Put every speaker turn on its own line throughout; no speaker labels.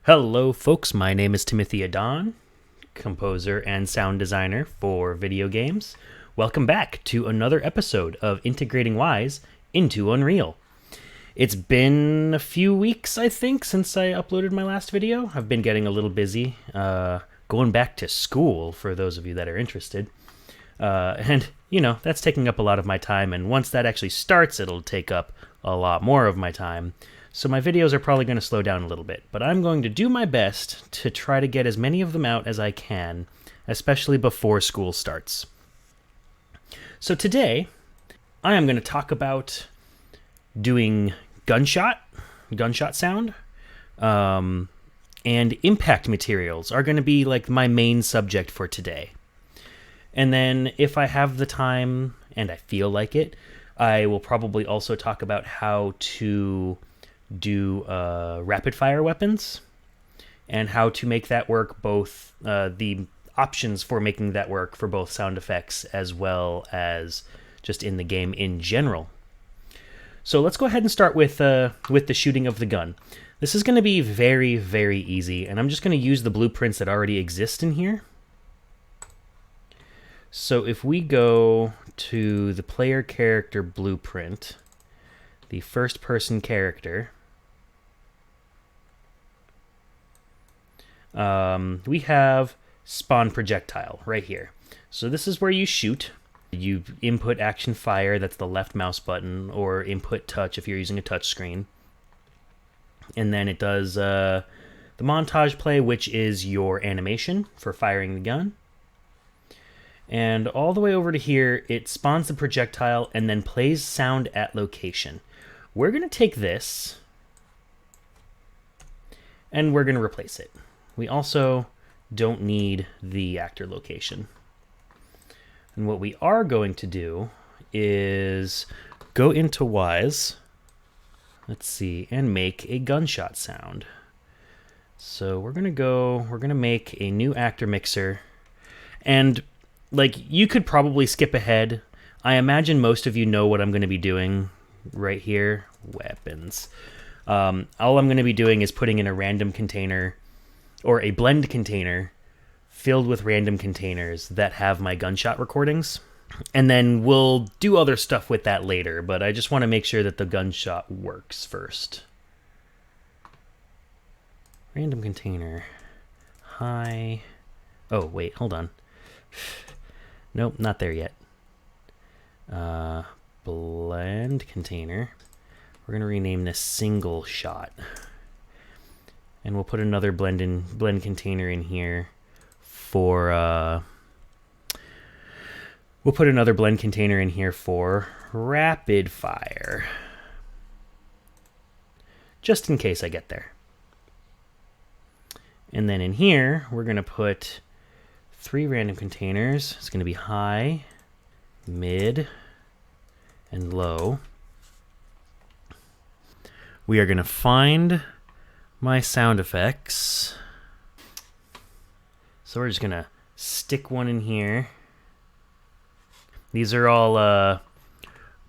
Hello, folks. My name is Timothy Adon, composer and sound designer for video games. Welcome back to another episode of Integrating Wwise into Unreal. It's been a few weeks, I think, since I uploaded my last video. I've been getting a little busy, going back to school, for those of you that are interested. And, you know, that's taking up a lot of my time, and once that actually starts, it'll take up a lot more of my time. So my videos are probably going to slow down a little bit, but I'm going to do my best to try to get as many of them out as I can, especially before school starts. So today, I am going to talk about doing gunshot sound, and impact materials are going to be like my main subject for today. And then if I have the time and I feel like it, I will probably also talk about how to do rapid fire weapons and how to make that work, both the options for making that work for both sound effects as well as just in the game in general. So let's go ahead and start with the shooting of the gun. This is going to be very, very easy, and I'm just going to use the blueprints that already exist in here. So if we go to the player character blueprint, the first person character, we have spawn projectile right here. So this is where you shoot. You input action fire, that's the left mouse button, or input touch if you're using a touch screen. And then it does the montage play, which is your animation for firing the gun. And all the way over to here, it spawns the projectile and then plays sound at location. We're going to take this and we're going to replace it. We also don't need the actor location. And what we are going to do is go into Wwise, let's see, and make a gunshot sound. So we're going to make a new actor mixer. And like, you could probably skip ahead. I imagine most of you know what I'm going to be doing right here. Weapons. All I'm going to be doing is putting in a random container, or a blend container, filled with random containers that have my gunshot recordings. And then we'll do other stuff with that later, but I just want to make sure that the gunshot works first. Random container. Hi. Oh, wait, hold on. Nope, not there yet. Blend container. We're going to rename this single shot. And we'll put another blend container in here for rapid fire. Just in case I get there. And then in here, we're going to put 3 random containers. It's going to be high, mid, and low. We are going to find my sound effects. So we're just going to stick one in here. These are all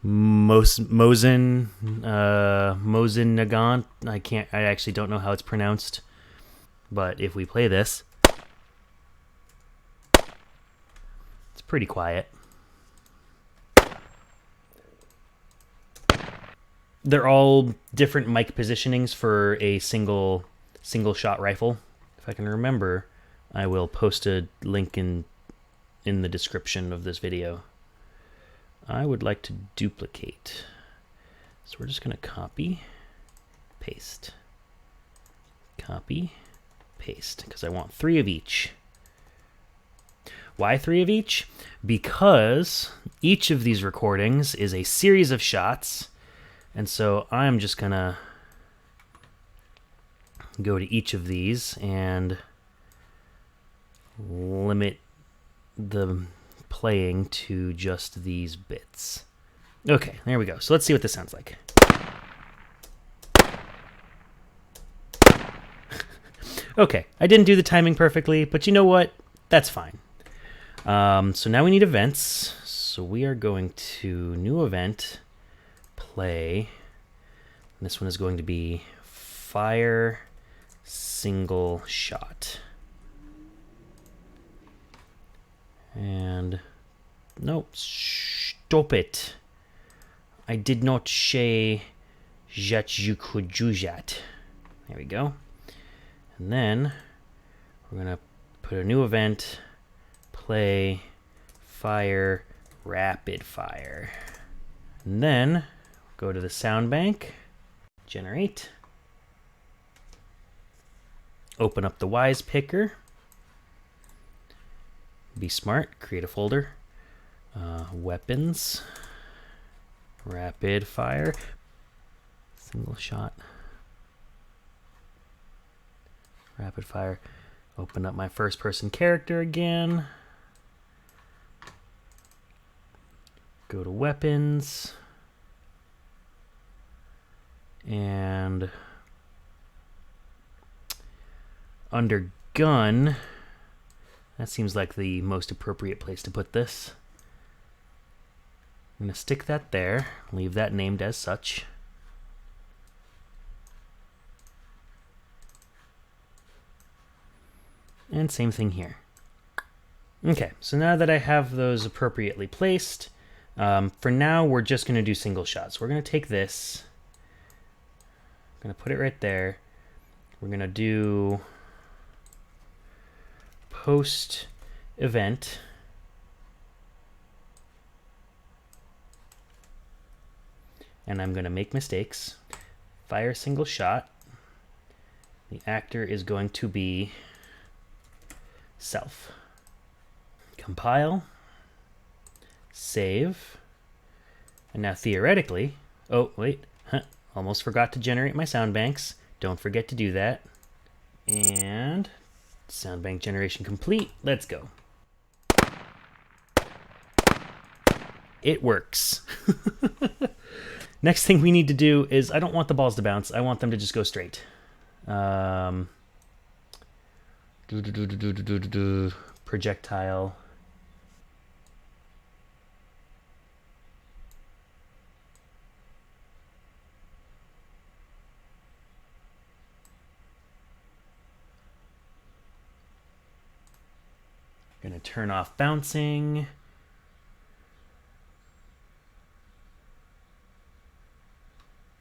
Mosin Nagant. I actually don't know how it's pronounced. But if we play this, it's pretty quiet. They're all different mic positionings for a single shot rifle. If I can remember, I will post a link in the description of this video. I would like to duplicate. So we're just going to copy, paste. Copy, paste, because I want 3 of each. Why 3 of each? Because each of these recordings is a series of shots, and so I'm just going to go to each of these and limit the playing to just these bits. Okay, there we go. So let's see what this sounds like. Okay, I didn't do the timing perfectly, but you know what? That's fine. So now we need events. So we are going to new event, play. And this one is going to be fire single shot. And nope, stop it. I did not say that you could do that. There we go. And then we're gonna put a new event, play, fire, rapid fire. And then go to the sound bank, generate, open up the Wwise picker, be smart, create a folder, weapons, rapid fire, single shot, rapid fire, open up my first person character again, go to weapons, and under gun, that seems like the most appropriate place to put this. I'm going to stick that there, leave that named as such. And same thing here. Okay, so now that I have those appropriately placed, for now we're just going to do single shots. We're going to take this, I'm going to put it right there. We're going to do post event, and I'm going to make mistakes. Fire single shot. The actor is going to be self. Compile, save, and now theoretically, oh wait, almost forgot to generate my sound banks. Don't forget to do that. And sound bank generation complete. Let's go. It works. Next thing we need to do is, I don't want the balls to bounce. I want them to just go straight. Projectile. Gonna turn off bouncing.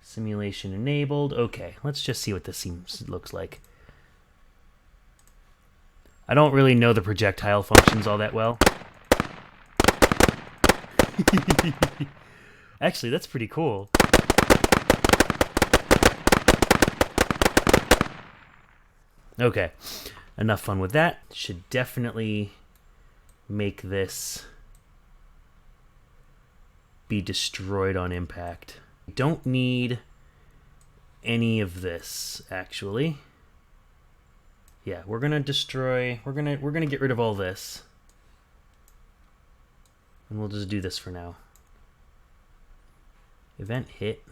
Simulation enabled. Okay, let's just see what this looks like. I don't really know the projectile functions all that well. Actually, that's pretty cool. Okay, enough fun with that. Should definitely make this be destroyed on impact. Don't need any of this, actually. Yeah, we're gonna destroy, we're gonna get rid of all this. And we'll just do this for now. Event hit.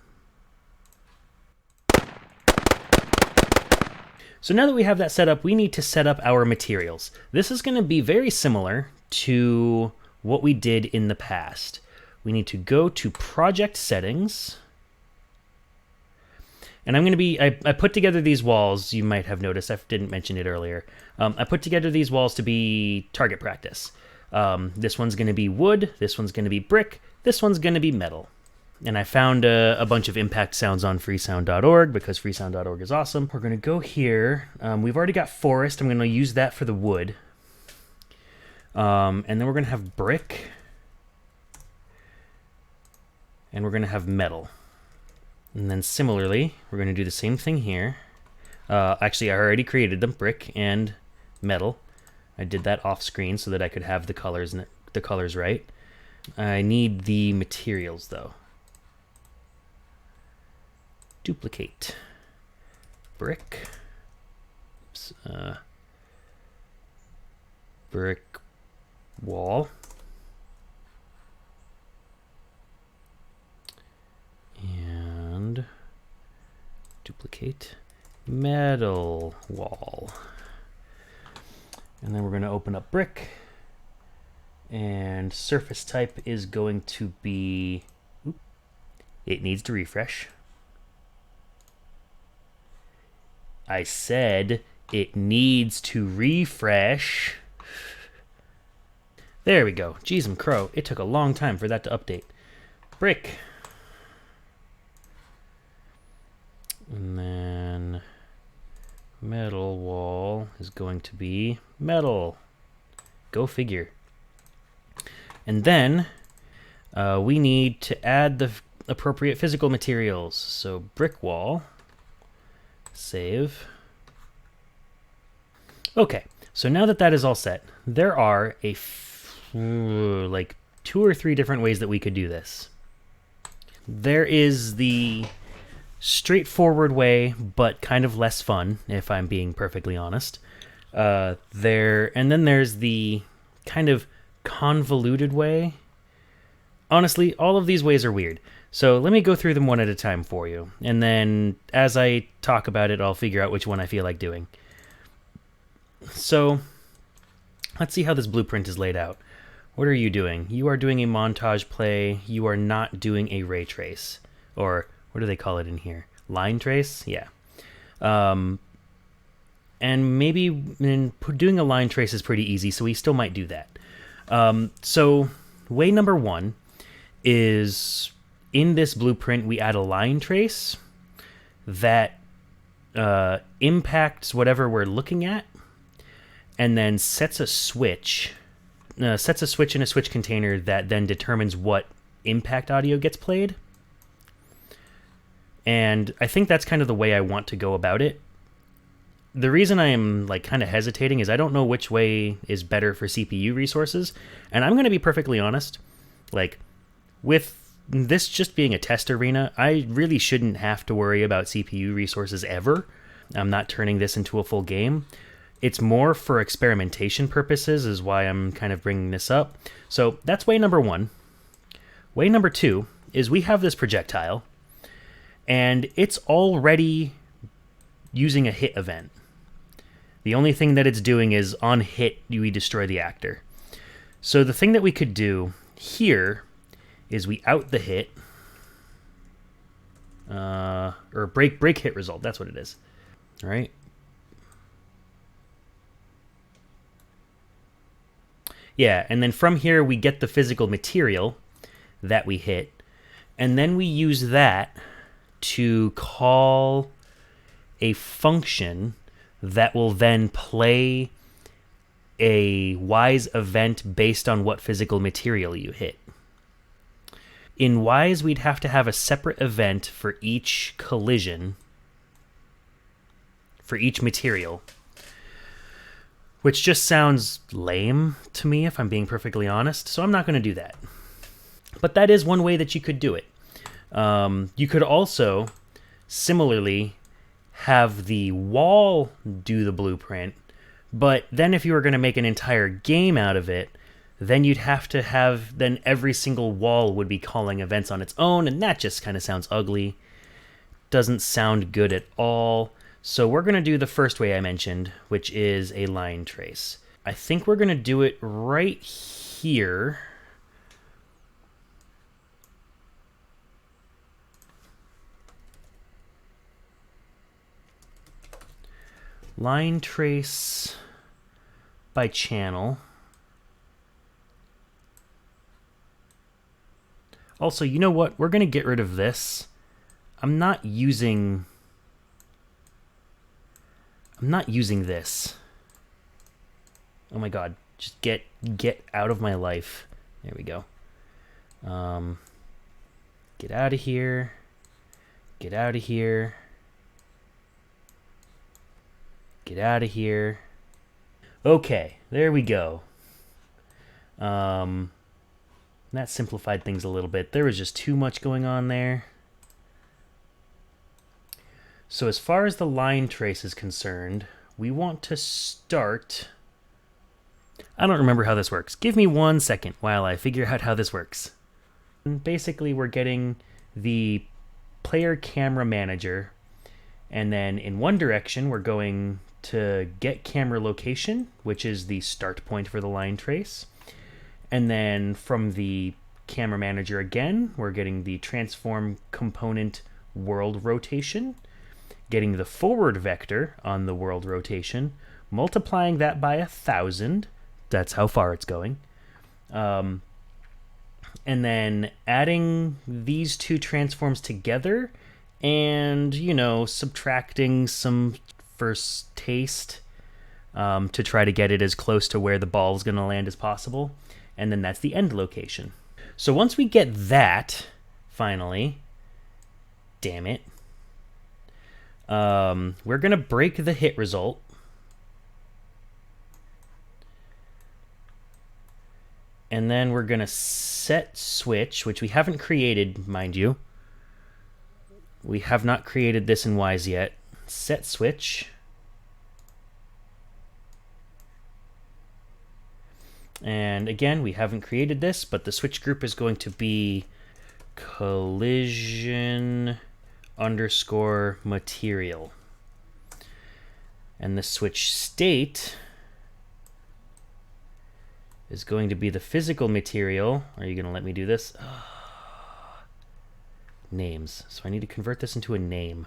So now that we have that set up, we need to set up our materials. This is gonna be very similar to what we did in the past. We need to go to project settings. And I'm going to be, I put together these walls, you might have noticed, I didn't mention it earlier. I put together these walls to be target practice. This one's going to be wood, this one's going to be brick, this one's going to be metal. And I found a bunch of impact sounds on freesound.org because freesound.org is awesome. We're going to go here. We've already got forest, I'm going to use that for the wood. And then we're going to have brick. And we're going to have metal. And then similarly, we're going to do the same thing here. Actually, I already created them, brick and metal. I did that off screen so that I could have the colors right. I need the materials though. Duplicate. Brick. Oops, brick wall. And duplicate metal wall. And then we're going to open up brick, and surface type is going to be, it needs to refresh. I said it needs to refresh. There we go. Jeez and crow. It took a long time for that to update. Brick. And then metal wall is going to be metal. Go figure. And then we need to add the appropriate physical materials. So brick wall. Save. Okay, so now that that is all set, there are like 2 or 3 different ways that we could do this. There is the straightforward way, but kind of less fun, if I'm being perfectly honest. And then there's the kind of convoluted way. Honestly, all of these ways are weird. So let me go through them one at a time for you. And then as I talk about it, I'll figure out which one I feel like doing. So let's see how this blueprint is laid out. What are you doing? You are doing a montage play. You are not doing a ray trace. Or what do they call it in here? Line trace? Yeah. And maybe doing a line trace is pretty easy, so we still might do that. So way number 1 is in this blueprint, we add a line trace that impacts whatever we're looking at and then sets a switch in a switch container that then determines what impact audio gets played. And I think that's kind of the way I want to go about it. The reason I am like kind of hesitating is I don't know which way is better for CPU resources. And I'm going to be perfectly honest, like with this just being a test arena, I really shouldn't have to worry about CPU resources ever. I'm not turning this into a full game. It's more for experimentation purposes is why I'm kind of bringing this up. So that's way number 1. Way number 2 is we have this projectile, and it's already using a hit event. The only thing that it's doing is on hit, we destroy the actor. So the thing that we could do here is we out the hit, or break hit result. That's what it is. All right. Yeah, and then from here we get the physical material that we hit, and then we use that to call a function that will then play a Wwise event based on what physical material you hit. In Wwise, we'd have to have a separate event for each collision, for each material, which just sounds lame to me, if I'm being perfectly honest, so I'm not going to do that. But that is one way that you could do it. You could also, similarly, have the wall do the blueprint, but then if you were going to make an entire game out of it, then you'd have to have, then every single wall would be calling events on its own, and that just kind of sounds ugly. Doesn't sound good at all. So we're going to do the first way I mentioned, which is a line trace. I think we're going to do it right here. Line trace by channel. Also, you know what? We're going to get rid of this. I'm not using this. Oh my god. Just get out of my life. There we go. Get out of here. Get out of here. Get out of here. Okay, there we go. That simplified things a little bit. There was just too much going on there. So as far as the line trace is concerned, we want to start... I don't remember how this works. Give me 1 second while I figure out how this works. And basically, we're getting the player camera manager, and then in one direction, we're going to get camera location, which is the start point for the line trace. And then from the camera manager again, we're getting the transform component world rotation. getting the forward vector on the world rotation, multiplying that by 1,000. That's how far it's going. And then adding these two transforms together and, you know, subtracting some first taste to try to get it as close to where the ball is going to land as possible. And then that's the end location. So once we get that, finally, damn it, we're going to break the hit result. And then we're going to set switch, which we haven't created, mind you. We have not created this in Wwise yet. Set switch. And again, we haven't created this, but the switch group is going to be collision underscore material. And the switch state is going to be the physical material. Are you going to let me do this? Names. So I need to convert this into a name.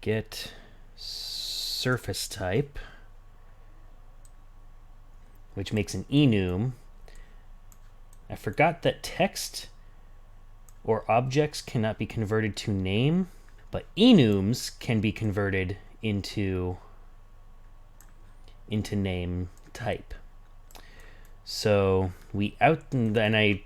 Get surface type, which makes an enum. I forgot that text or objects cannot be converted to name, but enums can be converted into name type. So we and I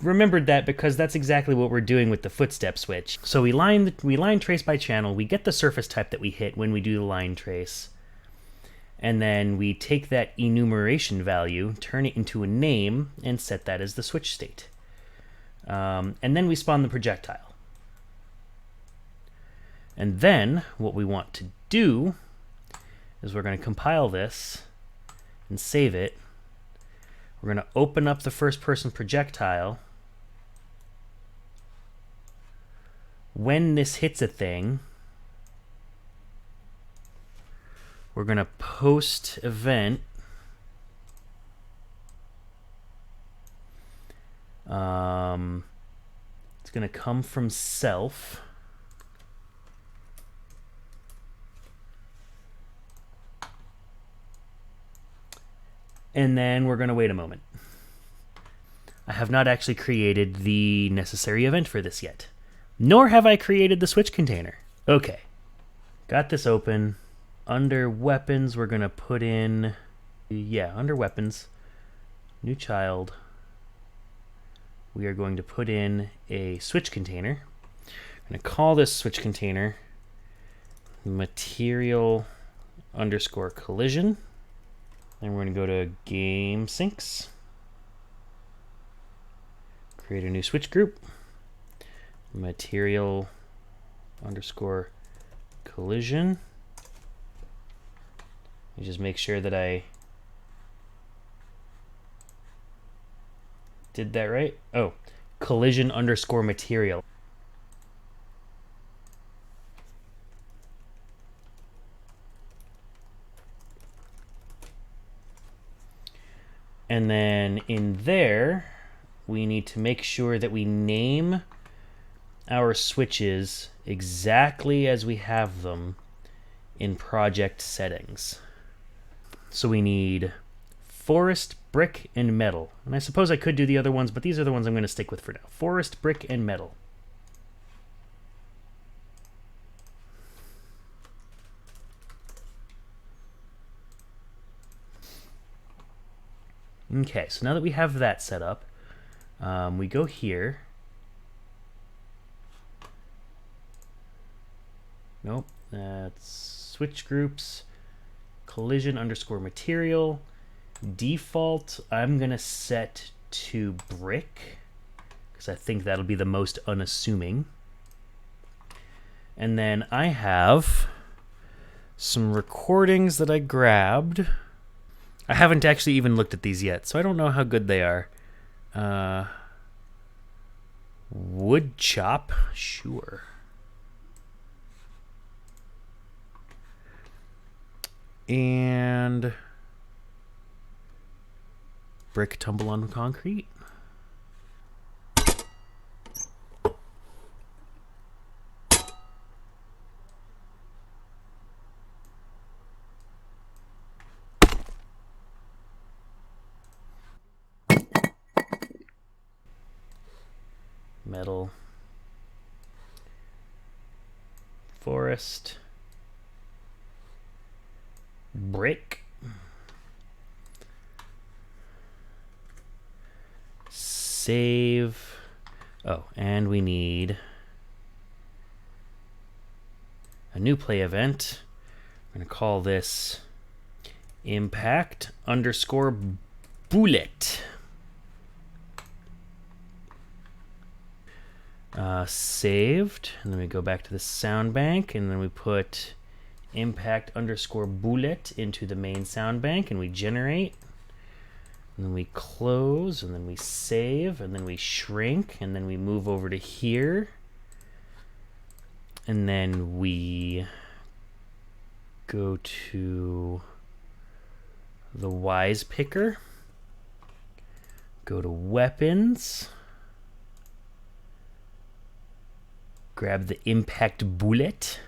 remembered that because that's exactly what we're doing with the footstep switch. So we line trace by channel. We get the surface type that we hit when we do the line trace. And then we take that enumeration value, turn it into a name, and set that as the switch state. And then we spawn the projectile. And then what we want to do is we're going to compile this and save it. We're going to open up the first-person projectile. When this hits a thing, we're going to post event. It's going to come from self. And then we're going to wait a moment. I have not actually created the necessary event for this yet. Nor have I created the switch container. Okay. Got this open. Under weapons, we're going to put in... Yeah, under weapons. New child. We are going to put in a switch container. I'm going to call this switch container material underscore collision. Then we're going to go to game syncs. Create a new switch group. Material underscore collision. Let me just make sure that I did that right. Oh, collision underscore material. And then in there, we need to make sure that we name our switches exactly as we have them in project settings. So we need forest, brick, and metal. And I suppose I could do the other ones, but these are the ones I'm going to stick with for now. Forest, brick, and metal. Okay, so now that we have that set up, we go here. Nope, that's switch groups, collision underscore material. Default, I'm going to set to brick, because I think that'll be the most unassuming. And then I have some recordings that I grabbed. I haven't actually even looked at these yet, so I don't know how good they are. Wood chop, sure. And brick tumble on concrete. metal, forest, brick, save. Oh, and we need a new play event. I'm going to call this impact underscore bullet. Saved, and then we go back to the sound bank, and then we put impact underscore bullet into the main sound bank, and we generate, and then we close, and then we save, and then we shrink, and then we move over to here, and then we go to the Wwise picker, go to weapons, grab the impact bullet,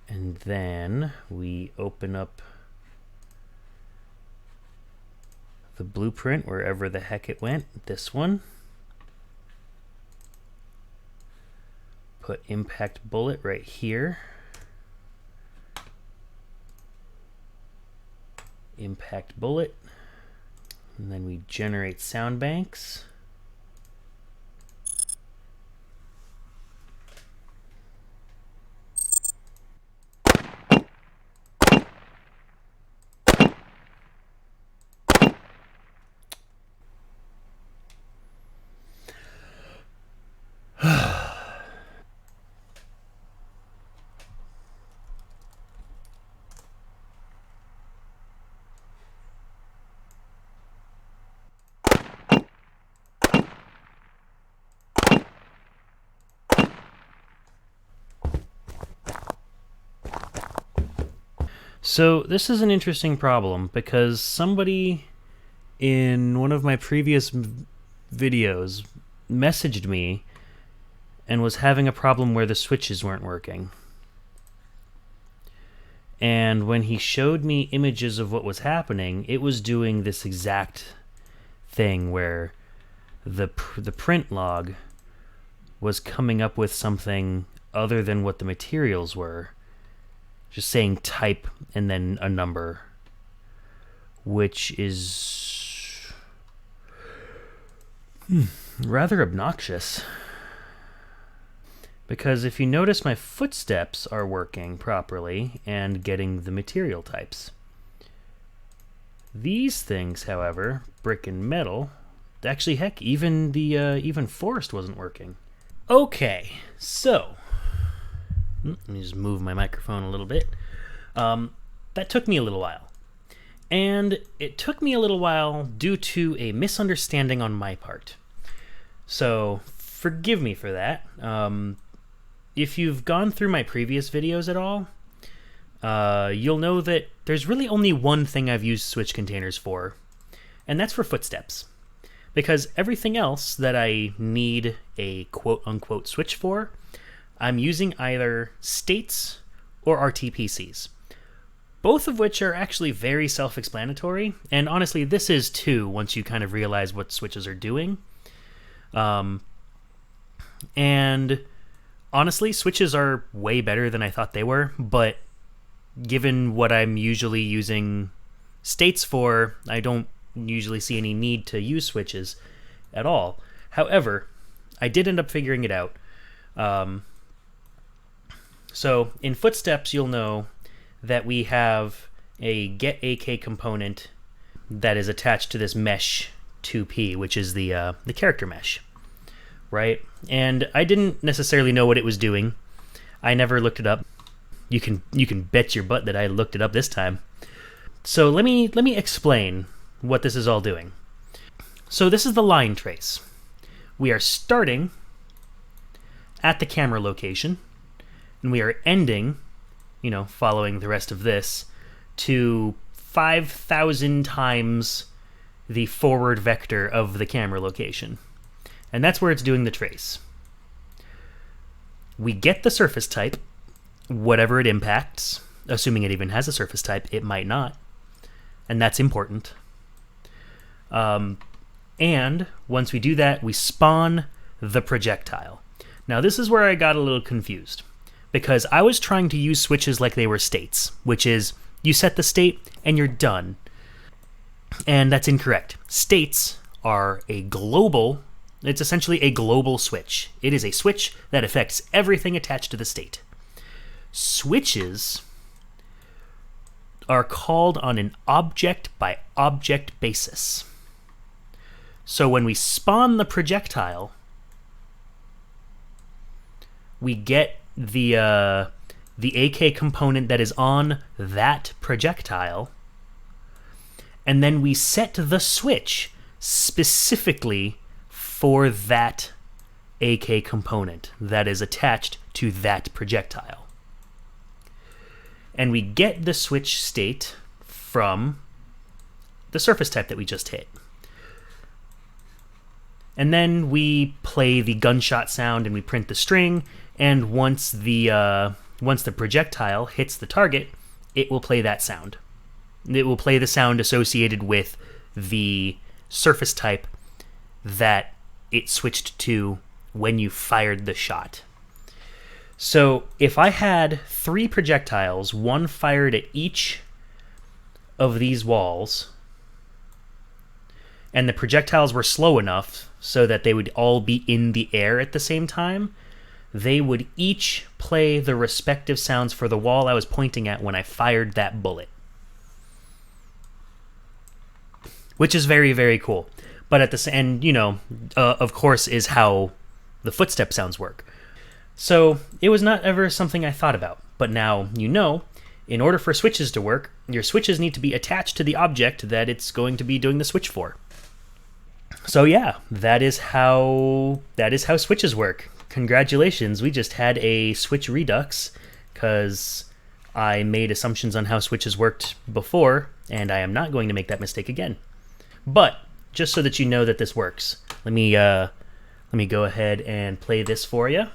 and then we open up the blueprint wherever the heck it went, this one. Put impact bullet right here. Impact bullet. And then we generate sound banks. So this is an interesting problem because somebody in one of my previous videos messaged me and was having a problem where the switches weren't working. And when he showed me images of what was happening, it was doing this exact thing where the print log was coming up with something other than what the materials were. Just saying type and then a number, which is rather obnoxious. Because if you notice, my footsteps are working properly and getting the material types. These things, however, brick and metal, actually, heck, even the even forest wasn't working. Okay, so let me just move my microphone a little bit. That took me a little while. And it took me a little while due to a misunderstanding on my part. So forgive me for that. If you've gone through my previous videos at all, you'll know that there's really only one thing I've used switch containers for, and that's for footsteps. Because everything else that I need a quote-unquote switch for, I'm using either states or RTPCs, both of which are actually very self-explanatory, and honestly, this is too, once you kind of realize what switches are doing. And honestly, switches are way better than I thought they were, but given what I'm usually using states for, I don't usually see any need to use switches at all. However, I did end up figuring it out. So in footsteps, you'll know that we have a getAK component that is attached to this mesh 2P, which is the character mesh, right? And I didn't necessarily know what it was doing. I never looked it up. You can bet your butt that I looked it up this time. So let me explain what this is all doing. So this is the line trace. We are starting at the camera location, and we are ending, following the rest of this, to 5,000 times the forward vector of the camera location. And that's where it's doing the trace. We get the surface type, whatever it impacts, assuming it even has a surface type. It might not, and that's important. And once we do that, we spawn the projectile. Now this is where I got a little confused, because I was trying to use switches like they were states, which is you set the state and you're done. And that's incorrect. States are it's essentially a global switch. It is a switch that affects everything attached to the state. Switches are called on an object-by-object basis. So when we spawn the projectile, we get the AK component that is on that projectile, and then we set the switch specifically for that AK component that is attached to that projectile. And we get the switch state from the surface type that we just hit. And then we play the gunshot sound and we print the string, and once the projectile hits the target, it will play that sound. It will play the sound associated with the surface type that it switched to when you fired the shot. So if I had 3 projectiles, one fired at each of these walls, and the projectiles were slow enough so that they would all be in the air at the same time, they would each play the respective sounds for the wall I was pointing at when I fired that bullet. Which is very, very cool. But at the end, of course, is how the footstep sounds work. So it was not ever something I thought about. But now in order for switches to work, your switches need to be attached to the object that it's going to be doing the switch for. So yeah, that is how switches work. Congratulations, we just had a switch redux, because I made assumptions on how switches worked before, and I am not going to make that mistake again. But just so that you know that this works, let me go ahead and play this for you.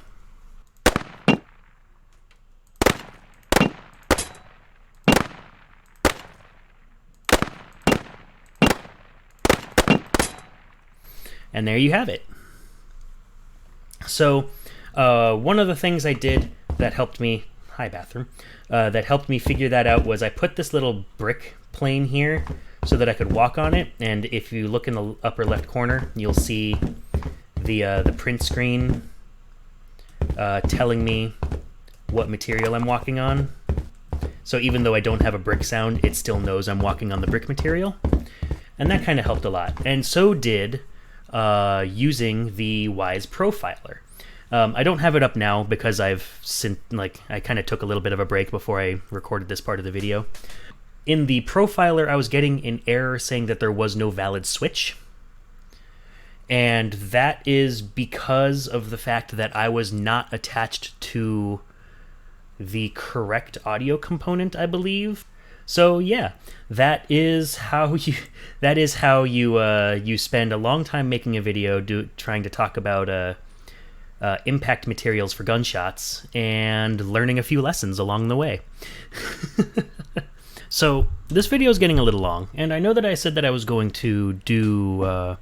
And there you have it. So one of the things I did that helped me, that helped me figure that out was I put this little brick plane here so that I could walk on it. And if you look in the upper left corner, you'll see the print screen telling me what material I'm walking on. So even though I don't have a brick sound, it still knows I'm walking on the brick material. And that kind of helped a lot. And so did using the Wwise profiler. I don't have it up now because I kind of took a little bit of a break before I recorded this part of the video. In the profiler, I was getting an error saying that there was no valid switch. And that is because of the fact that I was not attached to the correct audio component, I believe. So yeah, that is how you spend a long time making a video trying to talk about impact materials for gunshots and learning a few lessons along the way. So this video is getting a little long, and I know that I said that I was going to do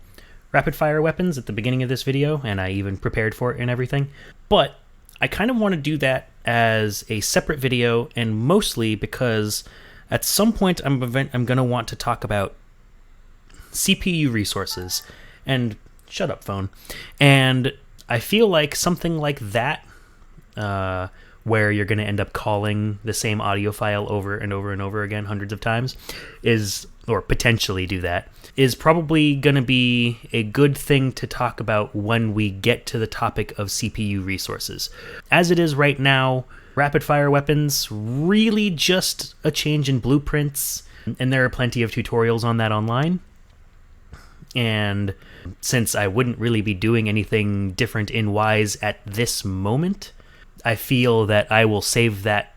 rapid fire weapons at the beginning of this video, and I even prepared for it and everything, but I kind of want to do that as a separate video, and mostly because at some point I'm going to want to talk about CPU resources, and shut up phone, and I feel like something like that, where you're going to end up calling the same audio file over and over and over again hundreds of times, or potentially do that, is probably going to be a good thing to talk about when we get to the topic of CPU resources. As it is right now, rapid fire weapons, really just a change in blueprints, and there are plenty of tutorials on that online. And since I wouldn't really be doing anything different in Wwise at this moment, I feel that I will save that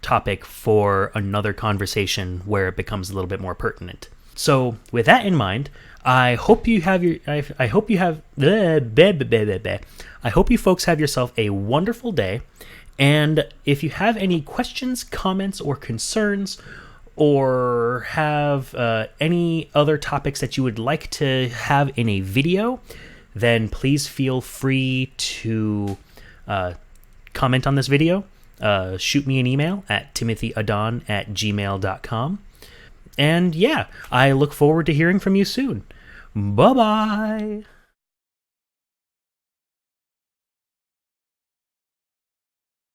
topic for another conversation where it becomes a little bit more pertinent. So with that in mind, I hope you folks have yourself a wonderful day. And if you have any questions, comments, or concerns, or have any other topics that you would like to have in a video, then please feel free to comment on this video. Shoot me an email at timothyadon@gmail.com. And yeah, I look forward to hearing from you soon. Bye-bye!